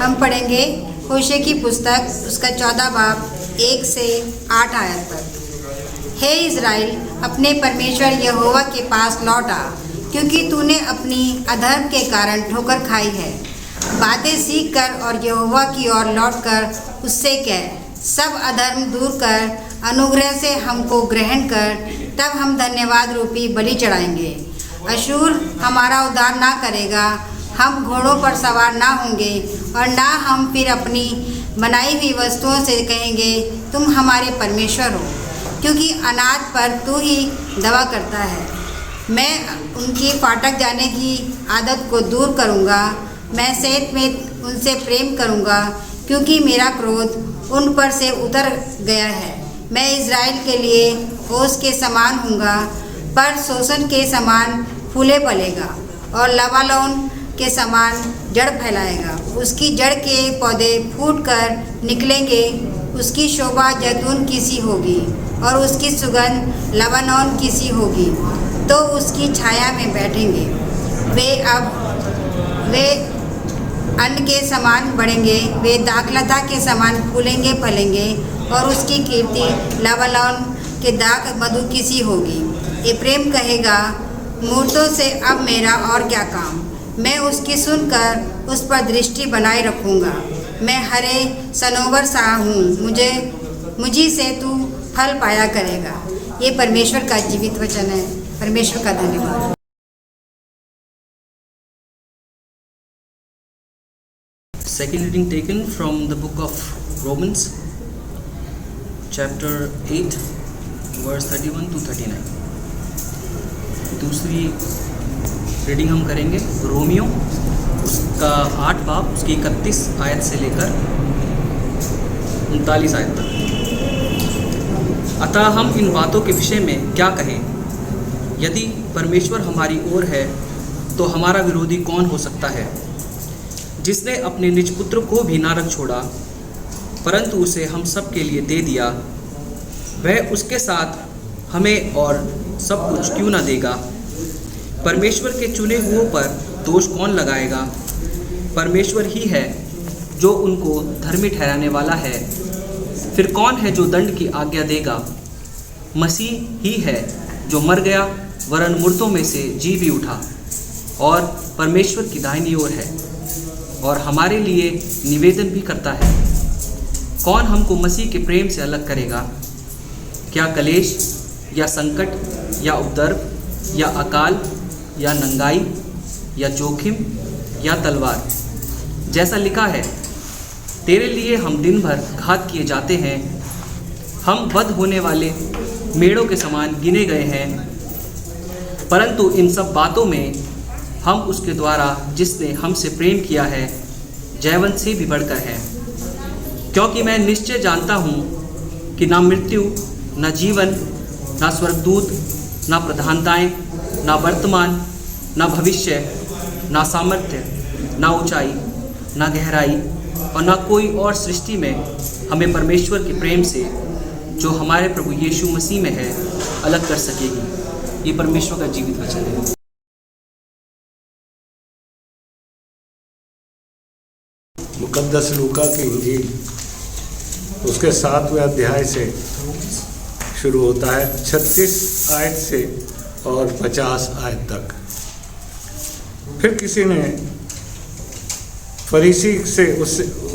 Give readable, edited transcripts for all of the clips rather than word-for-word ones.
हम पढ़ेंगे होशे की पुस्तक उसका 14 बाब 1 से 8 आयत तक। हे इज़राइल, अपने परमेश्वर यहोवा के पास लौट आ, क्योंकि तूने अपनी अधर्म के कारण ठोकर खाई है। बातें सीख कर और यहोवा की ओर लौट कर उससे कह, सब अधर्म दूर कर अनुग्रह से हमको ग्रहण कर, तब हम धन्यवाद रूपी बलि चढ़ाएंगे। अशूर हमारा उद्धार ना करेगा, हम घोड़ों पर सवार ना होंगे और ना हम फिर अपनी बनाई हुई वस्तुओं से कहेंगे तुम हमारे परमेश्वर हो, क्योंकि अनाथ पर तू ही दवा करता है। मैं उनकी फाटक जाने की आदत को दूर करूँगा, मैं सेत में उनसे प्रेम करूँगा, क्योंकि मेरा क्रोध उन पर से उतर गया है। मैं इज़राइल के लिए ओस के समान हूँगा, पर शोषण के समान फूले फलेगा और लबानोन के समान जड़ फैलाएगा। उसकी जड़ के पौधे फूट कर निकलेंगे, उसकी शोभा जैतून की सी होगी और उसकी सुगंध लबानोन की सी होगी, तो उसकी छाया में बैठेंगे। वे अन्न के समान बढ़ेंगे, वे दाखलता के समान फूलेंगे फलेंगे और उसकी कीर्ति लबानोन के दाख मधु की सी होगी। एप्रैम कहेगा, मूर्तों से अब मेरा और क्या काम। मैं उसकी सुनकर उस पर दृष्टि बनाए रखूँगा। मैं हरे सनोवर सा हूँ, मुझी से तू फल पाया करेगा। ये परमेश्वर का जीवित वचन है। परमेश्वर का धन्यवाद। Second reading taken from the book of Romans, chapter 8, verse 31 to 39. दूसरी रीडिंग हम करेंगे रोमियो उसका 8 बाब उसकी 31 आयत से लेकर 39 आयत तक। अतः हम इन बातों के विषय में क्या कहें? यदि परमेश्वर हमारी ओर है तो हमारा विरोधी कौन हो सकता है? जिसने अपने निज पुत्र को भी ना रख छोड़ा, परंतु उसे हम सब के लिए दे दिया, वह उसके साथ हमें और सब कुछ क्यों ना देगा? परमेश्वर के चुने हुओं पर दोष कौन लगाएगा? परमेश्वर ही है जो उनको धर्मी ठहराने वाला है। फिर कौन है जो दंड की आज्ञा देगा? मसीह ही है जो मर गया वरन मुर्दों में से जी भी उठा और परमेश्वर की दाहिनी ओर है और हमारे लिए निवेदन भी करता है। कौन हमको मसीह के प्रेम से अलग करेगा? क्या कलेश या संकट या उपद्रव या अकाल या नंगाई या जोखिम या तलवार? जैसा लिखा है, तेरे लिए हम दिन भर घात किए जाते हैं, हम वध होने वाले मेढ़ों के समान गिने गए हैं। परंतु इन सब बातों में हम उसके द्वारा जिसने हमसे प्रेम किया है जयवंत से भी बढ़कर है। क्योंकि मैं निश्चय जानता हूँ कि ना मृत्यु, ना जीवन, ना स्वर्गदूत, ना प्रधानताएं, ना वर्तमान, ना भविष्य, ना सामर्थ्य, ना ऊंचाई, ना गहराई और ना कोई और सृष्टि में हमें परमेश्वर के प्रेम से जो हमारे प्रभु यीशु मसीह में है अलग कर सकेगी। ये परमेश्वर का जीवित वचन है। मुकद्दस लूका की इंजील उसके 7वें अध्याय से शुरू होता है, 36 आयत से और 50 आयत तक। फिर किसी ने फरीसी से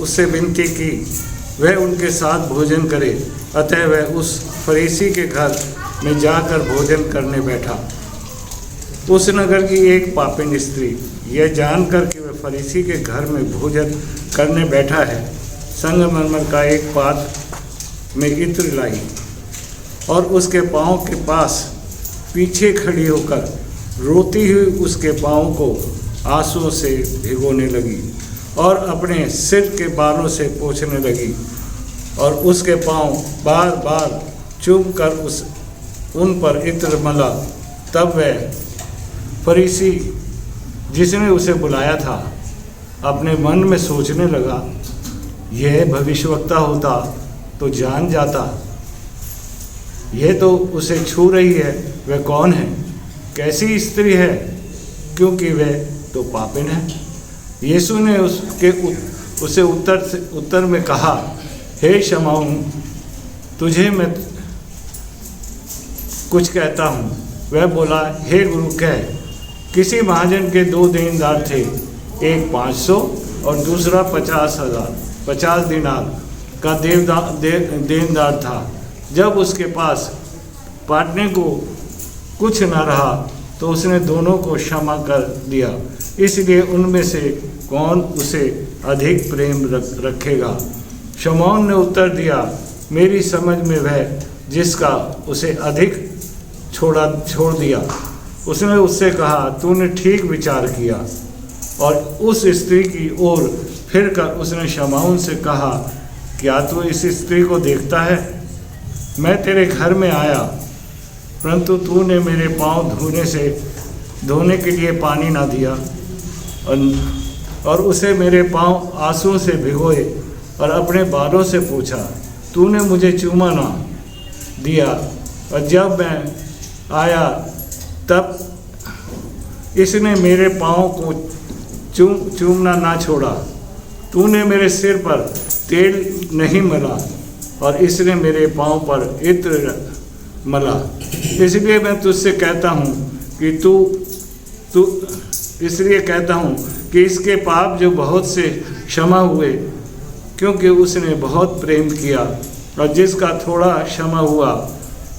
उससे विनती की वह उनके साथ भोजन करे। अतः वह उस फरीसी के घर में जाकर भोजन करने बैठा। उस नगर की एक पापिन स्त्री यह जानकर कि वह फरीसी के घर में भोजन करने बैठा है, संगमरमर का एक पात्र में इत्र लाई और उसके पाँव के पास पीछे खड़ी होकर रोती हुई उसके पाँव को आंसुओं से भिगोने लगी और अपने सिर के बालों से पोंछने लगी और उसके पाँव बार बार चूम कर उन पर इत्र मला। तब वह फरीसी जिसने उसे बुलाया था अपने मन में सोचने लगा, यह भविष्यवक्ता होता तो जान जाता, यह तो उसे छू रही है, वह कौन है, कैसी स्त्री है, क्योंकि वह तो पापिन है। यीशु ने उसे उत्तर में कहा, हे शमौन, तुझे मैं कुछ कहता हूँ। वह बोला, हे गुरु कह। किसी महाजन के 2 देनदार थे, एक 500 और दूसरा 50 दिनार का देनदार था। जब उसके पास बांटने को कुछ न रहा तो उसने दोनों को क्षमा कर दिया। इसलिए उनमें से कौन उसे अधिक प्रेम रखेगा? शमौन ने उत्तर दिया, मेरी समझ में वह जिसका उसे अधिक छोड़ दिया। उसने उससे कहा, तूने ठीक विचार किया। और उस स्त्री की ओर फिर कर उसने शमौन से कहा, क्या तू इस स्त्री को देखता है? मैं तेरे घर में आया, परंतु तूने मेरे पाँव धोने के लिए पानी ना दिया और उसे मेरे पाँव आंसुओं से भिगोए और अपने बालों से पूछा। तूने मुझे चूमा ना दिया और जब मैं आया तब इसने मेरे पाँव को चूमना ना छोड़ा। तूने मेरे सिर पर तेल नहीं मला और इसने मेरे पाँव पर इत्र मला। इसलिए मैं तुझसे कहता हूँ कि इसके पाप जो बहुत से क्षमा हुए, क्योंकि उसने बहुत प्रेम किया, और जिसका थोड़ा क्षमा हुआ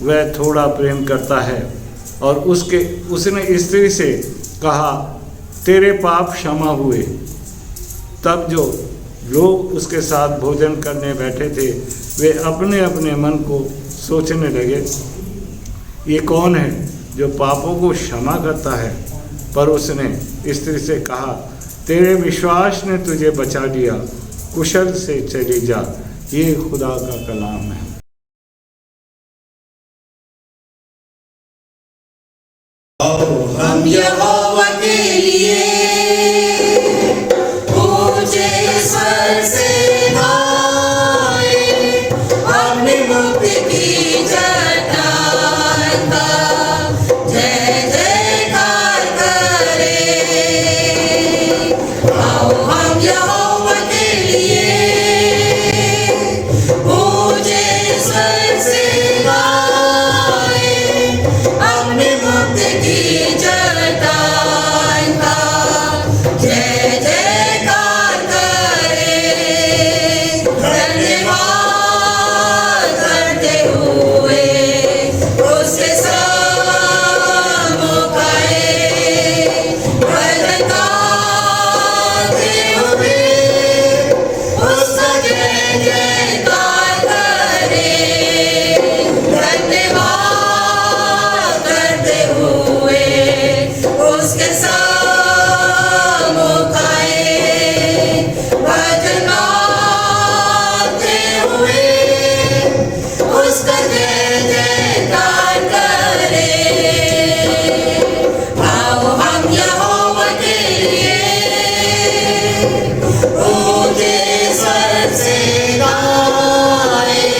वह थोड़ा प्रेम करता है। और उसने स्त्री से कहा, तेरे पाप क्षमा हुए। तब जो लोग उसके साथ भोजन करने बैठे थे वे अपने अपने मन को सोचने लगे, ये कौन है जो पापों को क्षमा करता है? पर उसने स्त्री से कहा, तेरे विश्वास ने तुझे बचा लिया, कुशल से चली जा। ये खुदा का कलाम है। हम यहोवा के लिए ऊंचे स्वर से गाएं, अपनी मुक्ति की चट्टान का जय जयकार करें। आओ हम यहोवा के लिए ऊंचे स्वर से गाएं, अपनी मुक्ति की चट्टान का जय जयकार करें। धन्यवाद करते हुए उसके सम्मुख आए, भजन गाते हुए उसका जय जयकार करें। धन्यवाद करते हुए उसके सम्मुख आए, भजन गाते हुए उसका जय जयकार करें। आओ हम यहोवा के लिए ऊंचे स्वर से गाएं,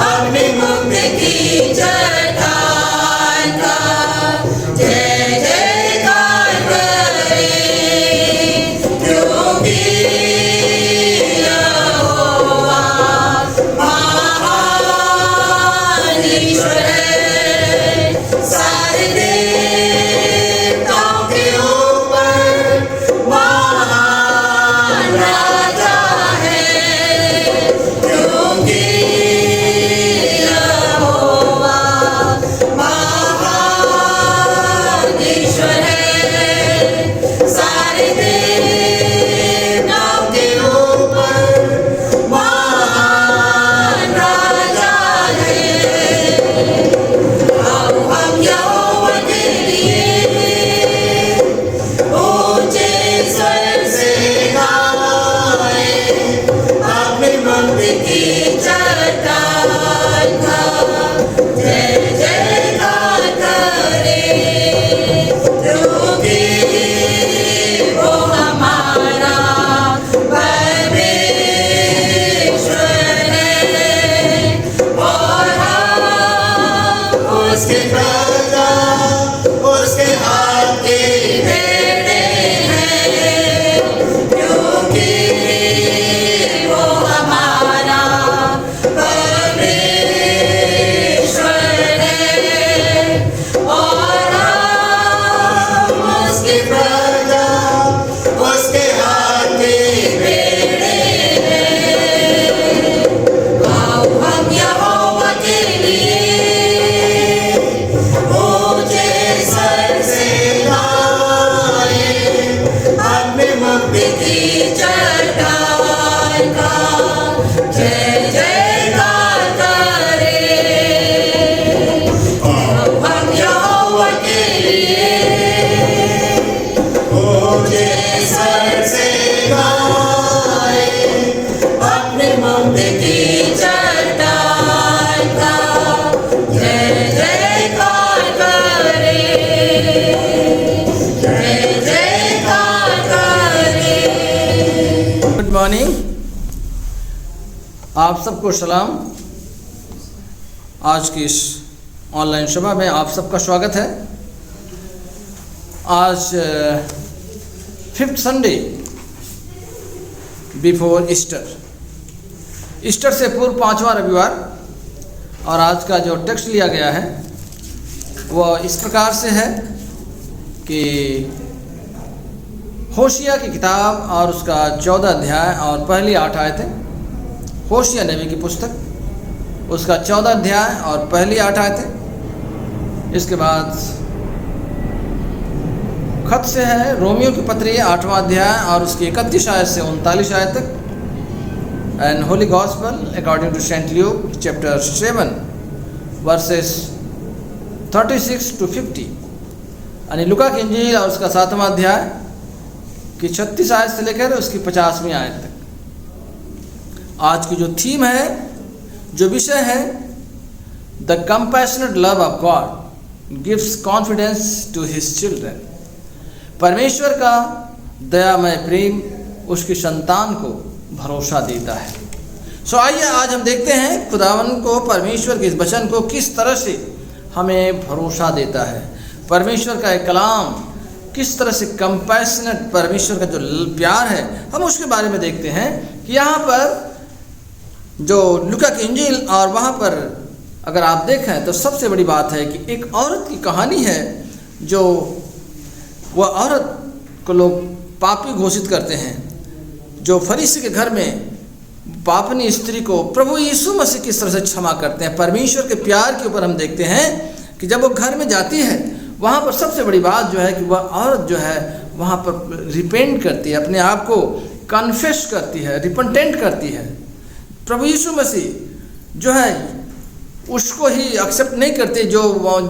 अपनी मुक्ति की चट्टान का जय जयकार करें। क्योंकि यहोवा महान ईश्वर है, सारे देवताओं के ऊपर महान की चट्टान का जय जयकार करें। आओ हम यहोवा के लिए ऊंचे स्वर से गाएं, अपने मुक्ति की चट्टान का जय जयकार करें, जय जयकार करें। गुड मॉर्निंग, आप सबको सलाम। आज की इस ऑनलाइन सभा में आप सबका स्वागत है। आज 5th संडे बिफोर ईस्टर से पूर्व 5वां रविवार, और आज का जो टेक्स्ट लिया गया है वह इस प्रकार से है कि होशिया की किताब और उसका 14 अध्याय और पहली 8 आयतें। होशिया नबी की पुस्तक, उसका 14 अध्याय और पहली 8 आयतें। इसके बाद खत से है रोमियो की पत्री 8वां अध्याय और उसकी 31 आयत से 39 आयत तक। And holy gospel according to saint Luke chapter 7 verses 36 to 50। यानी लुका की इंजील और उसका 7वां अध्याय की 36 आयत से लेकर उसकी 50वीं आयत तक। आज की जो थीम है, जो विषय है, the compassionate love of God gives confidence to his children. परमेश्वर का दयामय प्रेम उसकी संतान को भरोसा देता है। सो आइए आज हम देखते हैं खुदावन को, परमेश्वर के इस वचन को किस तरह से हमें भरोसा देता है। परमेश्वर का एक कलाम किस तरह से कंपैशनेट, परमेश्वर का जो प्यार है, हम उसके बारे में देखते हैं कि यहाँ पर जो लुका की इंजील और वहाँ पर अगर आप देखें तो सबसे बड़ी बात है कि एक औरत की कहानी है, जो वह औरत को लोग पापी घोषित करते हैं, जो फरीसी के घर में पापनी स्त्री को प्रभु यीशु मसीह किस तरह से क्षमा करते हैं। परमेश्वर के प्यार के ऊपर हम देखते हैं कि जब वो घर में जाती है, वहाँ पर सबसे बड़ी बात जो है कि वह औरत जो है वहाँ पर रिपेंट करती है, अपने आप को कन्फेस करती है, रिपेंटेंट करती है। प्रभु यीशु मसीह जो है उसको ही एक्सेप्ट नहीं करते जो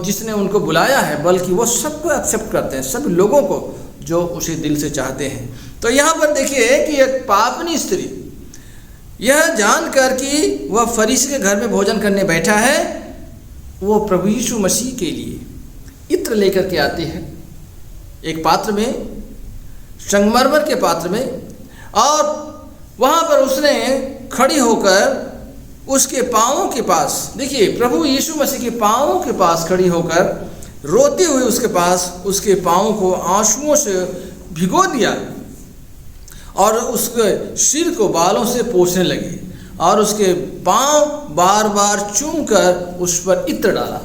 जिसने उनको बुलाया है, बल्कि वो सबको एक्सेप्ट करते हैं, सभी लोगों को जो उसे दिल से चाहते हैं। तो यहाँ पर देखिए कि एक पापनी स्त्री यह जानकर कि वह फरीसी के घर में भोजन करने बैठा है, वो प्रभु यीशु मसीह के लिए इत्र लेकर के आती है, एक पात्र में, संगमरमर के पात्र में, और वहाँ पर उसने खड़ी होकर उसके पाँवों के पास, देखिए प्रभु यीशु मसीह के पाँवों के पास खड़ी होकर रोते हुए उसके पास उसके पाँवों को आंसुओं से भिगो दिया और उसके सिर को बालों से पोंछने लगी और उसके पाँव बार बार चूम कर उस पर इत्र डाला।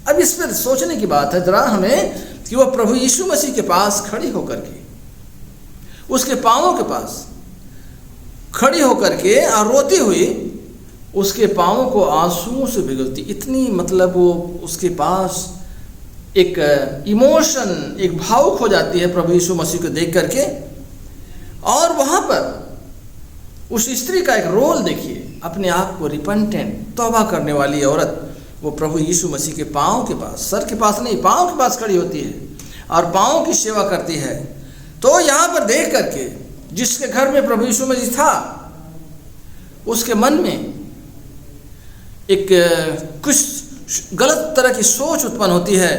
अब इस पर सोचने की बात है जरा हमें कि वह प्रभु यीशु मसीह के पास खड़ी होकर के, उसके पाँवों के पास खड़ी होकर के और रोती हुई उसके पाँवों को आंसुओं से भिगोती। इतनी मतलब वो उसके पास एक इमोशन, एक भावुक हो जाती है प्रभु यीशु मसीह को देख करके। और वहाँ पर उस स्त्री का एक रोल देखिए, अपने आप को रिपेंटेंट, तौबा करने वाली औरत, वो प्रभु यीशु मसीह के पाँव के पास, सर के पास नहीं, पाँव के पास खड़ी होती है और पाँव की सेवा करती है। तो यहाँ पर देख करके जिसके घर में प्रभु यीशु मसीह था, उसके मन में एक कुछ गलत तरह की सोच उत्पन्न होती है।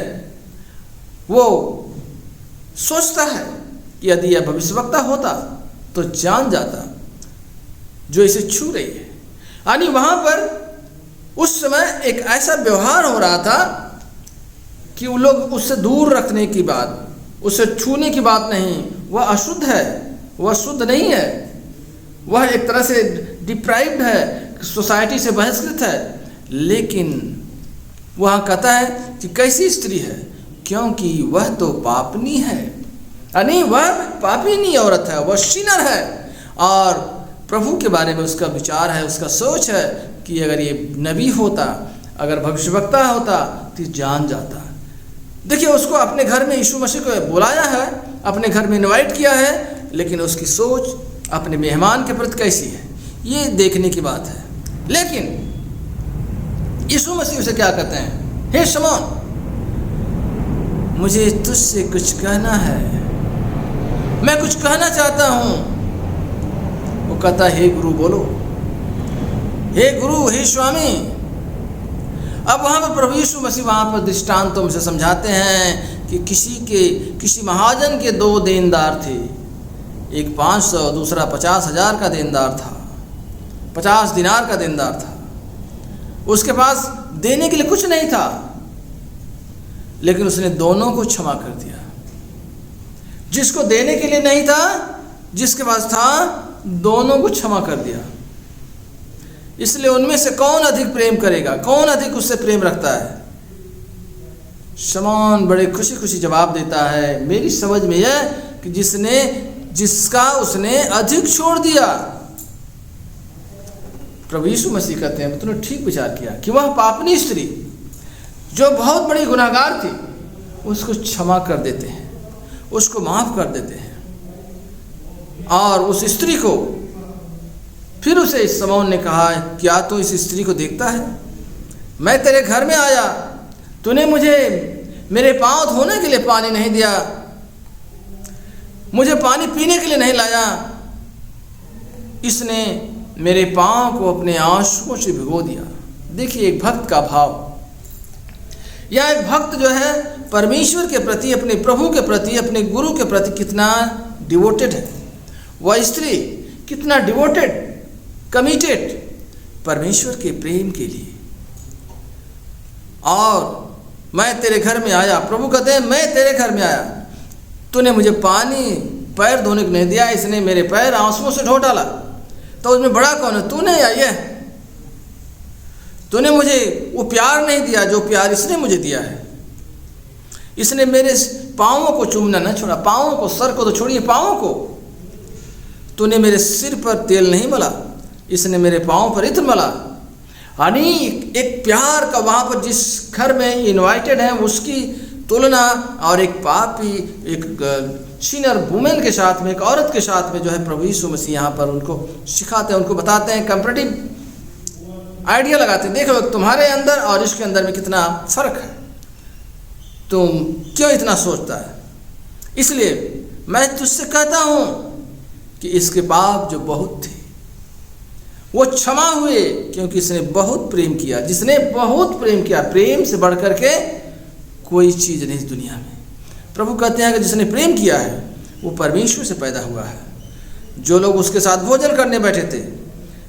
वो सोचता है कि यदि यह भविष्यवक्ता होता तो जान जाता जो इसे छू रही है। यानी वहाँ पर उस समय एक ऐसा व्यवहार हो रहा था कि वो लोग उससे दूर रखने की बात, उसे छूने की बात नहीं, वह अशुद्ध है, वह शुद्ध नहीं है, वह एक तरह से डिप्राइव्ड है, सोसाइटी से बहिष्कृत है। लेकिन वह कहता है कि कैसी स्त्री है, क्योंकि वह तो पापनी है, यानी वह पापिनी औरत है, वह सिनर है। और प्रभु के बारे में उसका विचार है, उसका सोच है कि अगर ये नबी होता, अगर भविष्यवक्ता होता तो जान जाता। देखिए उसको अपने घर में यीशु मसीह को बुलाया है, अपने घर में इनवाइट किया है, लेकिन उसकी सोच अपने मेहमान के प्रति कैसी है, ये देखने की बात है। लेकिन यीशु मसीह उसे क्या कहते हैं, हे शमौन, मुझे तुझसे कुछ कहना है, मैं कुछ कहना चाहता हूँ। वो कहता, हे गुरु बोलो, हे गुरु, हे स्वामी। अब वहाँ पर प्रभु यीशु मसीह वहाँ पर दृष्टांतों से समझाते हैं कि किसी महाजन के 2 देनदार थे, एक 500, दूसरा 50,000 का देनदार था, 50 दिनार का देनदार था। उसके पास देने के लिए कुछ नहीं था, लेकिन उसने दोनों को क्षमा कर दिया। जिसको देने के लिए नहीं था, जिसके पास था, दोनों को क्षमा कर दिया। इसलिए उनमें से कौन अधिक प्रेम करेगा, कौन अधिक उससे प्रेम रखता है? शमौन बड़े खुशी खुशी जवाब देता है, मेरी समझ में यह कि जिसका उसने अधिक छोड़ दिया। प्रभु यीशु मसीह कहते हैं, तूने ठीक विचार किया कि वह पापनी स्त्री जो बहुत बड़ी गुनाहगार थी, उसको क्षमा कर देते हैं, उसको माफ कर देते हैं। और उस स्त्री को फिर उसे इस शमौन ने कहा, क्या तू इस स्त्री को देखता है? मैं तेरे घर में आया, तूने मुझे मेरे पांव धोने के लिए पानी नहीं दिया, मुझे पानी पीने के लिए नहीं लाया। इसने मेरे पांव को अपने आंसुओं से भिगो दिया। देखिए एक भक्त का भाव। यह एक भक्त जो है परमेश्वर के प्रति, अपने प्रभु के प्रति, अपने गुरु के प्रति कितना डिवोटेड है। वह स्त्री कितना डिवोटेड, कमिटेड परमेश्वर के प्रेम के लिए। और मैं तेरे घर में आया, प्रभु कहते हैं, मैं तेरे घर में आया, तूने मुझे पानी पैर धोने को नहीं दिया, इसने मेरे पैर आंसुओं से धो डाला। तो उसमें बड़ा कौन है, तूने या ये? तूने मुझे वो प्यार नहीं दिया जो प्यार इसने मुझे दिया है। इसने मेरे पाँवों को चूमना न छोड़ा, पाँवों को, सर को तो छोड़िए, पाँवों को। तूने मेरे सिर पर तेल नहीं मला, इसने मेरे पाँव पर इत्र मला। यानी एक प्यार का वहाँ पर जिस घर में इनवाइटेड है उसकी तुलना और एक पापी, एक सिनर वुमेन के साथ में, एक औरत के साथ में जो है प्रभु यीशु मसीह यहाँ पर उनको सिखाते हैं, उनको बताते हैं, कंपैरेटिव आइडिया लगाते हैं। देखो तुम्हारे अंदर और इसके अंदर में कितना फर्क है, तुम क्यों इतना सोचता है? इसलिए मैं तुझसे कहता हूँ कि इसके पाप जो बहुत थे वो क्षमा हुए, क्योंकि इसने बहुत प्रेम किया। जिसने बहुत प्रेम किया, प्रेम से बढ़ करके कोई चीज़ नहीं इस दुनिया में। प्रभु कहते हैं कि जिसने प्रेम किया है वो परमेश्वर से पैदा हुआ है। जो लोग उसके साथ भोजन करने बैठे थे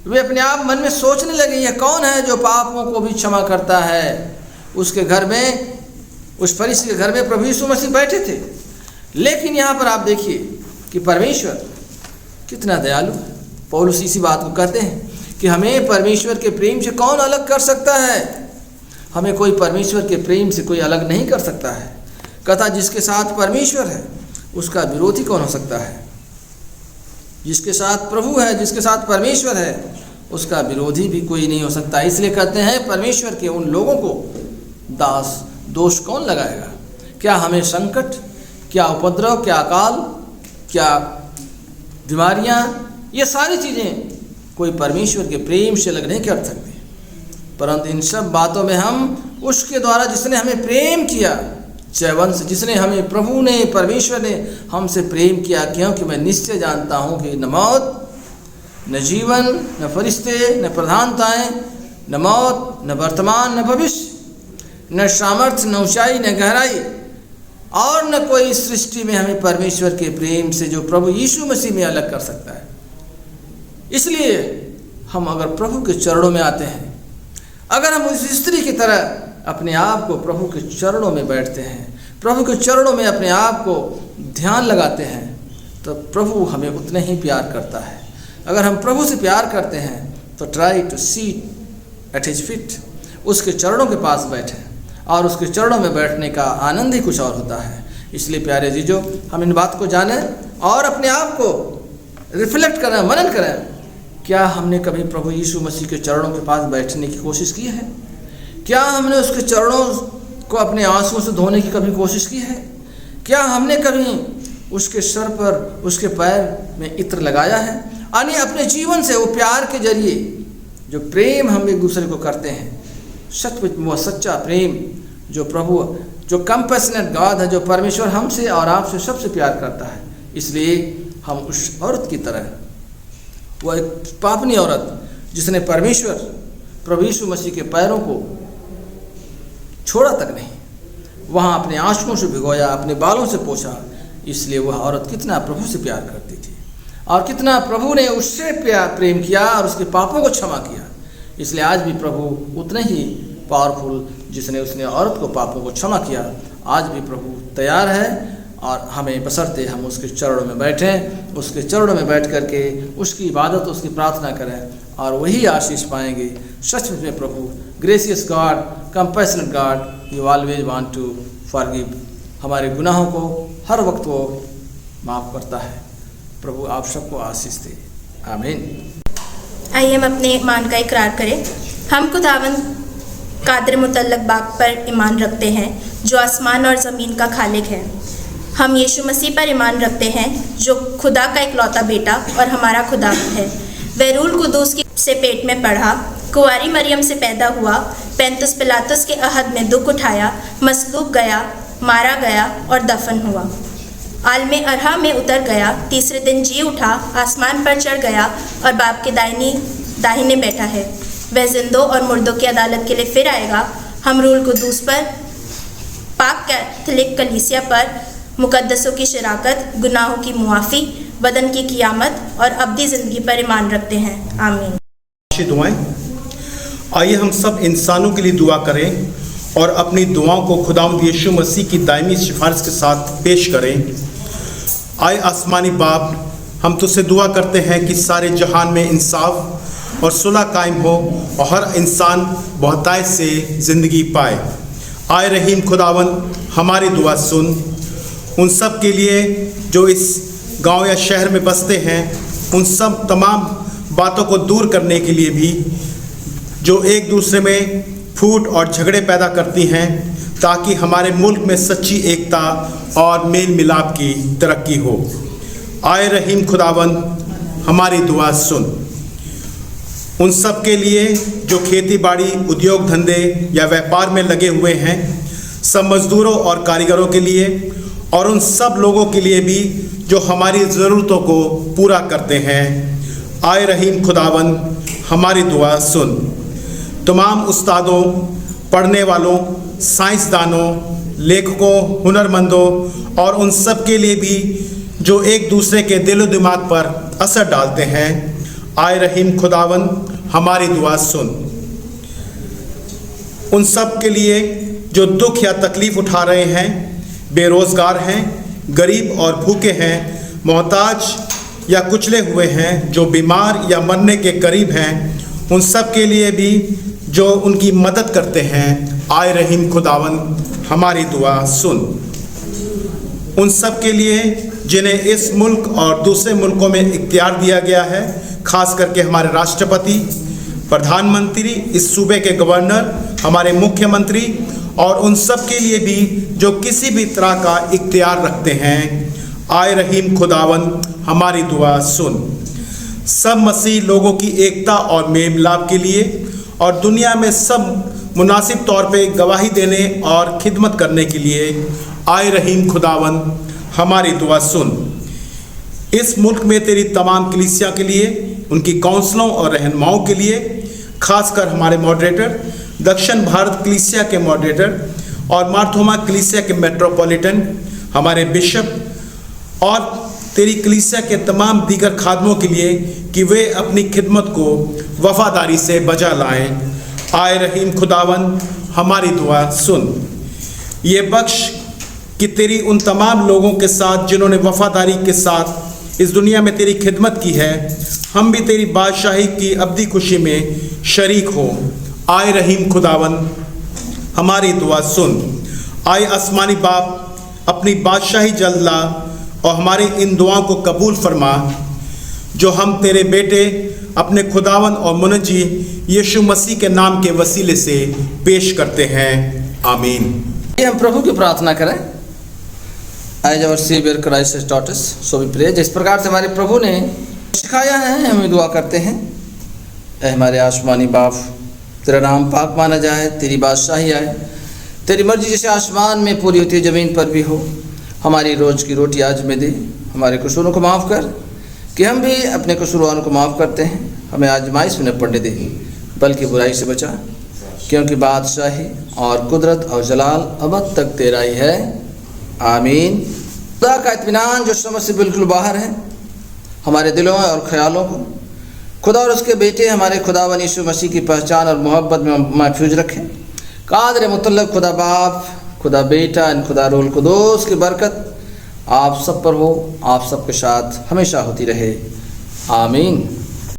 वे अपने आप मन में सोचने लगे, यह कौन है जो पापों को भी क्षमा करता है? उसके घर में, उस फरीसी के घर में प्रभु यीशु मसीह बैठे थे। लेकिन यहाँ पर आप देखिए कि परमेश्वर कितना दयालु है। पौलुस इसी बात को कहते हैं कि हमें परमेश्वर के प्रेम से कौन अलग कर सकता है? हमें कोई परमेश्वर के प्रेम से कोई अलग नहीं कर सकता है। कहता जिसके साथ परमेश्वर है उसका विरोधी कौन हो सकता है? जिसके साथ प्रभु है, जिसके साथ परमेश्वर है, उसका विरोधी भी कोई नहीं हो सकता। इसलिए कहते हैं परमेश्वर के उन लोगों को दोष कौन लगाएगा? क्या हमें संकट, क्या उपद्रव, क्या अकाल, क्या बीमारियां, ये सारी चीज़ें कोई परमेश्वर के प्रेम से अलग नहीं कर सकते। परंतु इन सब बातों में हम उसके द्वारा जिसने हमें प्रेम किया, जयवंश, जिसने हमें, प्रभु ने, परमेश्वर ने हमसे प्रेम किया, क्योंकि मैं निश्चय जानता हूँ कि न मौत, न जीवन, न फरिश्ते, न प्रधानताएं, न मौत, न वर्तमान, न भविष्य, न सामर्थ्य, न ऊंचाई, न गहराई और न कोई सृष्टि में हमें परमेश्वर के प्रेम से जो प्रभु यीशु मसीह में अलग कर सकता है। इसलिए हम अगर प्रभु के चरणों में आते हैं, अगर हम उस स्त्री की तरह अपने आप को प्रभु के चरणों में बैठते हैं, प्रभु के चरणों में अपने आप को ध्यान लगाते हैं, तो प्रभु हमें उतना ही प्यार करता है। अगर हम प्रभु से प्यार करते हैं तो try to sit at his feet, उसके चरणों के पास बैठें, और उसके चरणों में बैठने का आनंद ही कुछ और होता है। इसलिए प्यारे जीजो, हम इन बात को जानें और अपने आप को रिफ्लेक्ट करें, मनन करें। क्या हमने कभी प्रभु यीशु मसीह के चरणों के पास बैठने की कोशिश की है? क्या हमने उसके चरणों को अपने आंसुओं से धोने की कभी कोशिश की है? क्या हमने कभी उसके सर पर, उसके पैर में इत्र लगाया है, यानी अपने जीवन से वो प्यार के जरिए जो प्रेम हम एक दूसरे को करते हैं, सचमुच वह सच्चा प्रेम जो प्रभु, जो कंपैशनेट गॉड है, जो परमेश्वर हमसे और आपसे सबसे प्यार करता है। इसलिए हम उस औरत की तरह, वह एक पापनी औरत जिसने परमेश्वर प्रभु यीशु मसीह के पैरों को छोड़ा तक नहीं, वहाँ अपने आंसुओं से भिगोया, अपने बालों से पोंछा, इसलिए वह औरत कितना प्रभु से प्यार करती थी और कितना प्रभु ने उससे प्रेम किया और उसके पापों को क्षमा किया। इसलिए आज भी प्रभु उतने ही पावरफुल, जिसने उसने औरत को पापों को क्षमा किया, आज भी प्रभु तैयार है और हमें बशर्ते हम उसके चरणों में बैठें, उसके चरणों में बैठ करके उसकी इबादत, उसकी प्रार्थना करें और वही आशीष पाएंगे। सचमुच में प्रभु gracious God, compassionate God, you always want to forgive, हमारे गुनाहों को हर वक्त वो माफ़ करता है। प्रभु आप सबको आशीष दे, आमीन। आइए हम अपने ईमान का इकरार करें। हम खुदावंद कादिर मुतल्लक बाप पर ईमान रखते हैं जो आसमान और ज़मीन का खालिक है। हम यीशु मसीह पर ईमान रखते हैं जो खुदा का इकलौता बेटा और हमारा खुदा है। वह रूल कुदूस से पेट में पढ़ा, कुंवारी मरियम से पैदा हुआ, पैंतुस पिलातुस के अहद में दुख उठाया, मसलूब गया, मारा गया और दफन हुआ। आलमे अरहा में उतर गया, तीसरे दिन जी उठा, आसमान पर चढ़ गया और बाप के दाहिने बैठा है। वह जिंदों और मुर्दों की अदालत के लिए फिर आएगा। हम रूल कुदूस पर, पाक कैथोलिक कलीसिया पर, मुकद्दसों की शराकत, गुनाहों की मुआफ़ी, बदन की क़ियामत और अब्दी ज़िंदगी पर ईमान रखते हैं, आमीन। दुआएं। आइए हम सब इंसानों के लिए दुआ करें और अपनी दुआओं को खुदावंद यीशु मसीह की दायमी सिफारिश के साथ पेश करें। आए आसमानी बाप, हम तुझसे दुआ करते हैं कि सारे जहान में इंसाफ और सुलह कायम हो और हर इंसान बहुतायत से ज़िंदगी पाए। आए रहीम खुदावंद, हमारी दुआ सुन। उन सब के लिए जो इस गांव या शहर में बसते हैं, उन सब तमाम बातों को दूर करने के लिए भी जो एक दूसरे में फूट और झगड़े पैदा करती हैं, ताकि हमारे मुल्क में सच्ची एकता और मेल मिलाप की तरक्की हो। आए रहीम खुदावंद, हमारी दुआ सुन। उन सब के लिए जो खेती बाड़ी, उद्योग धंधे या व्यापार में लगे हुए हैं, सब मज़दूरों और कारीगरों के लिए और उन सब लोगों के लिए भी जो हमारी ज़रूरतों को पूरा करते हैं। आए रहीम खुदावंद, हमारी दुआ सुन। तमाम उस्तादों, पढ़ने वालों, साइंसदानों, लेखकों, हुनरमंदों और उन सब के लिए भी जो एक दूसरे के दिलो दिमाग पर असर डालते हैं। आए रहीम खुदावंद, हमारी दुआ सुन। उन सब के लिए जो दुख या तकलीफ़ उठा रहे हैं, बेरोज़गार हैं, गरीब और भूखे हैं, मोहताज या कुचले हुए हैं, जो बीमार या मरने के करीब हैं, उन सब के लिए भी जो उनकी मदद करते हैं। आए रहीम खुदावंद, हमारी दुआ सुन। उन सब के लिए जिन्हें इस मुल्क और दूसरे मुल्कों में इख्तियार दिया गया है, खास करके हमारे राष्ट्रपति, प्रधानमंत्री, इस सूबे के गवर्नर, हमारे मुख्यमंत्री और उन सब के लिए भी जो किसी भी तरह का इख्तियार रखते हैं। आए रहीम खुदावंद, हमारी दुआ सुन। सब मसीह लोगों की एकता और मेल मिलाप के लिए और दुनिया में सब मुनासिब तौर पे गवाही देने और खिदमत करने के लिए। आए रहीम खुदावंद, हमारी दुआ सुन। इस मुल्क में तेरी तमाम कलीसिया के लिए, उनकी काउंसलों और रहनुमाओं के लिए, खासकर हमारे मॉडरेटर, दक्षिण भारत कलीसिया के मॉडरेटर और मार्थोमा कलीसिया के मेट्रोपॉलिटन, हमारे बिशप और तेरी कलीसिया के तमाम दीगर खादमों के लिए कि वे अपनी खिदमत को वफादारी से बजा लाएं। आए रहीम खुदावंद, हमारी दुआ सुन। ये बख्श कि तेरी उन तमाम लोगों के साथ जिन्होंने वफादारी के साथ इस दुनिया में तेरी खिदमत की है, हम भी तेरी बादशाही की अब्दी खुशी में शरीक हो। आए रहीम खुदावंद, हमारी दुआ सुन। आए आसमानी बाप, अपनी बादशाही जल्द ला और हमारी इन दुआओं को कबूल फरमा जो हम तेरे बेटे अपने खुदावन और मुनजी यीशु मसीह के नाम के वसीले से पेश करते हैं, आमीन। हम प्रभु की प्रार्थना करें। As our saviour Christ has taught us, so we pray. जिस प्रकार से हमारे प्रभु ने सिखाया है हम दुआ करते हैं। ऐ हमारे आसमानी बाप, तेरा नाम पाक माना जाए, तेरी बादशाही आए, तेरी मर्जी जैसे आसमान में पूरी होती है ज़मीन पर भी हो। हमारी रोज़ की रोटी आज में दे, हमारे कसूरों को माफ़ कर कि हम भी अपने कसूरवारों को माफ़ करते हैं। हमें आजमाइश में न पड़ने दे, बल्कि बुराई से बचा, क्योंकि बादशाही और कुदरत और जलाल अब तक तेरा ही है, आमीन। खुदा का इत्मीनान जो समझ से बिल्कुल बाहर है हमारे दिलों और ख़यालों को खुदा और उसके बेटे हमारे खुदावन यीशु मसीह की पहचान और मोहब्बत में महफूज रखें। कादर मुतल्लक खुदा बाप, खुदा बेटा और खुदा रूहुल कुद्दूस की बरकत आप सब पर हो, आप सबके साथ हमेशा होती रहे, आमीन।